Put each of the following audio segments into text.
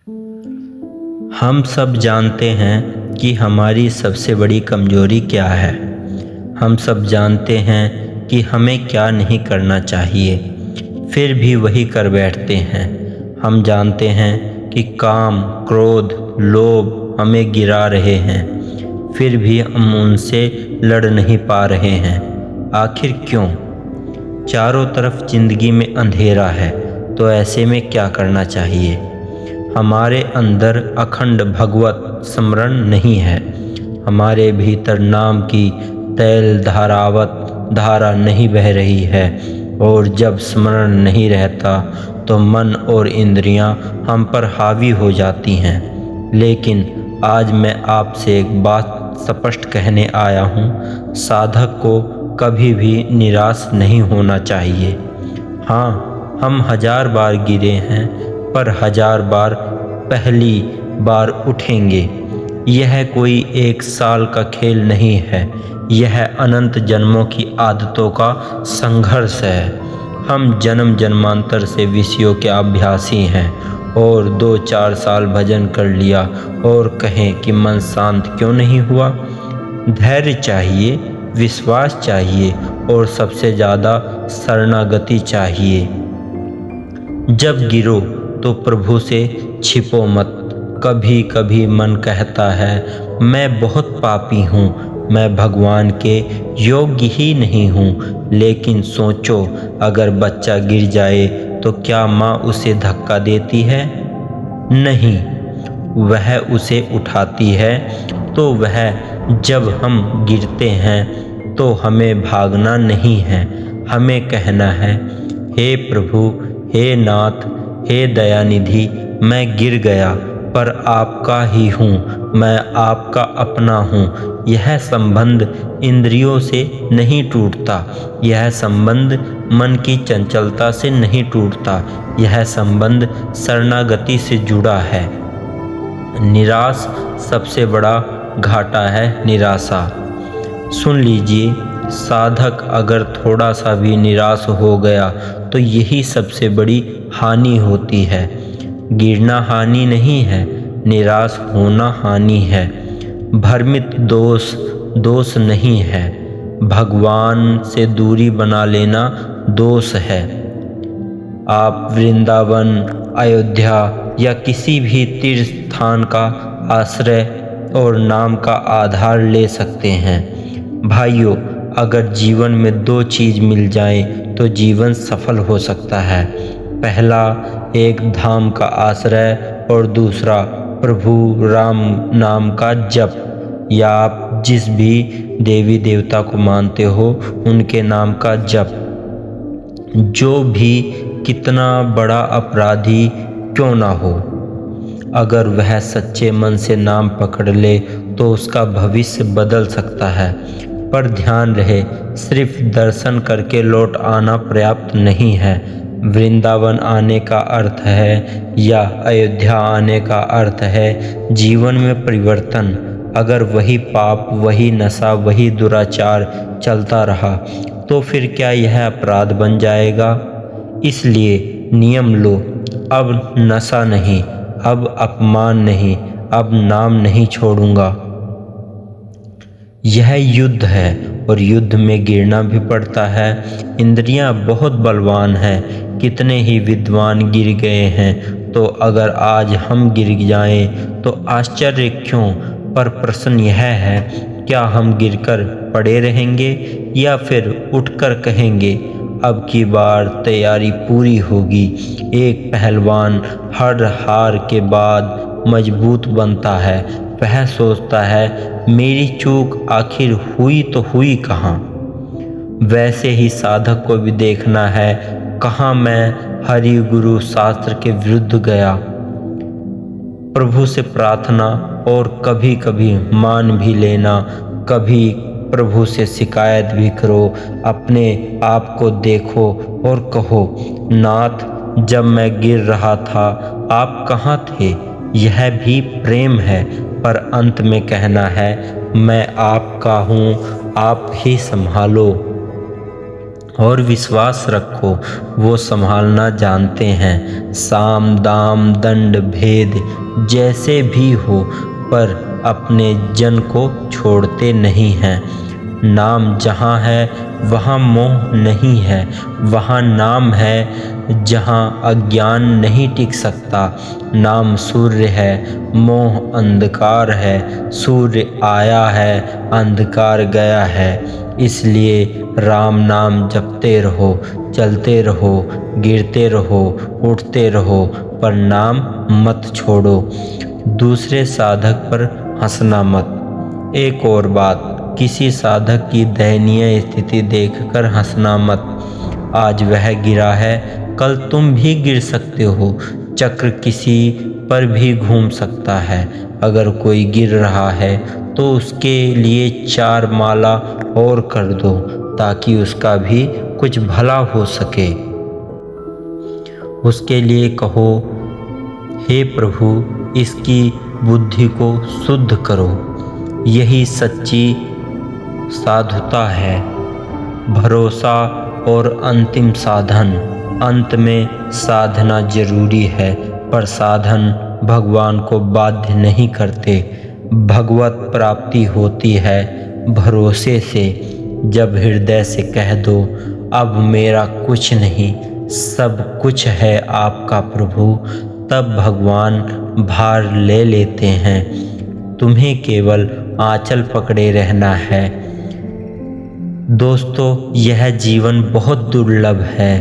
हम सब जानते हैं कि हमारी सबसे बड़ी कमजोरी क्या है। हम सब जानते हैं कि हमें क्या नहीं करना चाहिए, फिर भी वही कर बैठते हैं। हम जानते हैं कि काम, क्रोध, लोभ हमें गिरा रहे हैं, फिर भी हम उनसे लड़ नहीं पा रहे हैं। आखिर क्यों? चारों तरफ जिंदगी में अंधेरा है, तो ऐसे में क्या करना चाहिए? हमारे अंदर अखंड भगवत स्मरण नहीं है, हमारे भीतर नाम की तैल धारावत धारा नहीं बह रही है, और जब स्मरण नहीं रहता तो मन और इंद्रियां हम पर हावी हो जाती हैं। लेकिन आज मैं आपसे एक बात स्पष्ट कहने आया हूँ, साधक को कभी भी निराश नहीं होना चाहिए। हाँ, हम 1000 बार गिरे हैं, पर 1000 बार पहली बार उठेंगे। यह कोई 1 साल का खेल नहीं है, यह अनंत जन्मों की आदतों का संघर्ष है। हम जन्म जन्मांतर से विषयों के अभ्यासी हैं, और 2-4 साल भजन कर लिया और कहें कि मन शांत क्यों नहीं हुआ। धैर्य चाहिए, विश्वास चाहिए, और सबसे ज़्यादा शरणागति चाहिए। जब गिरो तो प्रभु से छिपो मत। कभी कभी मन कहता है, मैं बहुत पापी हूँ, मैं भगवान के योग्य ही नहीं हूँ। लेकिन सोचो, अगर बच्चा गिर जाए तो क्या माँ उसे धक्का देती है? नहीं, वह उसे उठाती है। तो वह जब हम गिरते हैं तो हमें भागना नहीं है, हमें कहना है, हे प्रभु, हे नाथ, हे दयानिधि, मैं गिर गया, पर आपका ही हूँ, मैं आपका अपना हूँ। यह संबंध इंद्रियों से नहीं टूटता, यह संबंध मन की चंचलता से नहीं टूटता, यह संबंध शरणागति से जुड़ा है। निराश सबसे बड़ा घाटा है, निराशा। सुन लीजिए, साधक अगर थोड़ा सा भी निराश हो गया तो यही सबसे बड़ी हानि होती है। गिरना हानि नहीं है, निराश होना हानि है। भ्रमित दोष नहीं है, भगवान से दूरी बना लेना दोष है। आप वृंदावन, अयोध्या या किसी भी तीर्थ स्थान का आश्रय और नाम का आधार ले सकते हैं। भाइयों, अगर जीवन में 2 चीज़ मिल जाएं तो जीवन सफल हो सकता है। पहला, एक धाम का आश्रय, और दूसरा प्रभु राम नाम का जप, या आप जिस भी देवी देवता को मानते हो उनके नाम का जप। जो भी कितना बड़ा अपराधी क्यों ना हो, अगर वह सच्चे मन से नाम पकड़ ले तो उसका भविष्य बदल सकता है। पर ध्यान रहे, सिर्फ दर्शन करके लौट आना पर्याप्त नहीं है। वृंदावन आने का अर्थ है, या अयोध्या आने का अर्थ है जीवन में परिवर्तन। अगर वही पाप, वही नशा, वही दुराचार चलता रहा तो फिर क्या यह अपराध बन जाएगा? इसलिए नियम लो, अब नशा नहीं, अब अपमान नहीं, अब नाम नहीं छोड़ूंगा। यह युद्ध है, और युद्ध में गिरना भी पड़ता है। इंद्रियां बहुत बलवान हैं, कितने ही विद्वान गिर गए हैं। तो अगर आज हम गिर जाएं तो आश्चर्य क्यों? पर प्रश्न यह है, क्या हम गिरकर पड़े रहेंगे, या फिर उठकर कहेंगे, अब की बार तैयारी पूरी होगी। एक पहलवान हर हार के बाद मजबूत बनता है। वह सोचता है, मेरी चूक आखिर हुई तो हुई कहाँ? वैसे ही साधक को भी देखना है, कहाँ मैं हरि गुरु शास्त्र के विरुद्ध गया। प्रभु से प्रार्थना, और कभी कभी मान भी लेना, कभी प्रभु से शिकायत भी करो। अपने आप को देखो और कहो, नाथ, जब मैं गिर रहा था आप कहाँ थे? यह भी प्रेम है। पर अंत में कहना है, मैं आपका हूँ, आप ही संभालो। और विश्वास रखो, वो संभालना जानते हैं। साम दाम दंड भेद जैसे भी हो, पर अपने जन को छोड़ते नहीं हैं। नाम जहाँ है वहाँ मोह नहीं है, वहाँ नाम है जहाँ अज्ञान नहीं टिक सकता। नाम सूर्य है, मोह अंधकार है, सूर्य आया है, अंधकार गया है। इसलिए राम नाम जपते रहो, चलते रहो, गिरते रहो, उठते रहो, पर नाम मत छोड़ो। दूसरे साधक पर हंसना मत। एक और बात, किसी साधक की दयनीय स्थिति देखकर हंसना मत। आज वह गिरा है, कल तुम भी गिर सकते हो। चक्र किसी पर भी घूम सकता है। अगर कोई गिर रहा है तो उसके लिए 4 माला और कर दो, ताकि उसका भी कुछ भला हो सके। उसके लिए कहो, हे प्रभु, इसकी बुद्धि को शुद्ध करो। यही सच्ची साधुता है, भरोसा और अंतिम साधन। अंत में साधना जरूरी है, पर साधन भगवान को बाध्य नहीं करते। भगवत प्राप्ति होती है भरोसे से। जब हृदय से कह दो, अब मेरा कुछ नहीं, सब कुछ है आपका प्रभु, तब भगवान भार ले लेते हैं। तुम्हें केवल आंचल पकड़े रहना है। दोस्तों, यह जीवन बहुत दुर्लभ है।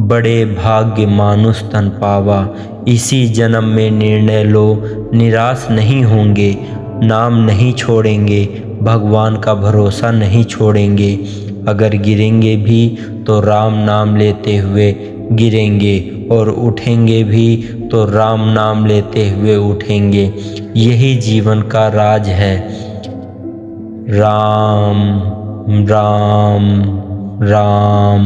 बड़े भाग्य मानुष तन पावा। इसी जन्म में निर्णय लो, निराश नहीं होंगे। नाम नहीं छोड़ेंगे, भगवान का भरोसा नहीं छोड़ेंगे। अगर गिरेंगे भी तो राम नाम लेते हुए गिरेंगे, और उठेंगे भी तो राम नाम लेते हुए उठेंगे। यही जीवन का राज है। राम राम राम।